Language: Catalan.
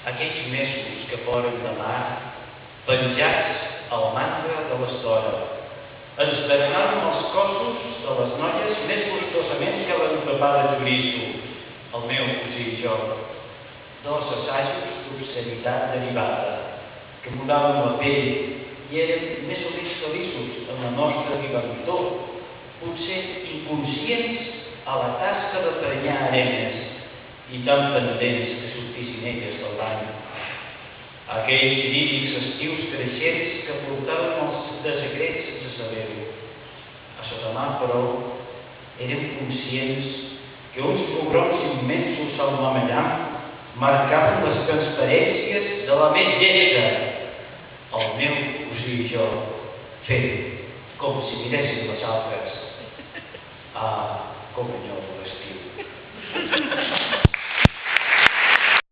aquells mesos que foren de mar, penjats al mangle de l'estora, ens deixàvem els cossos de les noies més gustosament que l'entrepà de xoriço, el meu cosí i jo. Dos assajos d'obscenitat derivada, que mudaven la pell i eren més o menys feliços en la nostra vivacitor, potser inconscients a la tasca de prenyar arenes i tan pendents que sortissin elles del bany. Aquells lírics estius creixents que portaven els desecrets sense saber-ho. A sota mà, però, érem conscients que uns mugrons immensos al mamellam marcaven les transparències de la més llesta. El meu cosí i jo fent com si miréssim les altres. Ah, com enyoro l'estiu.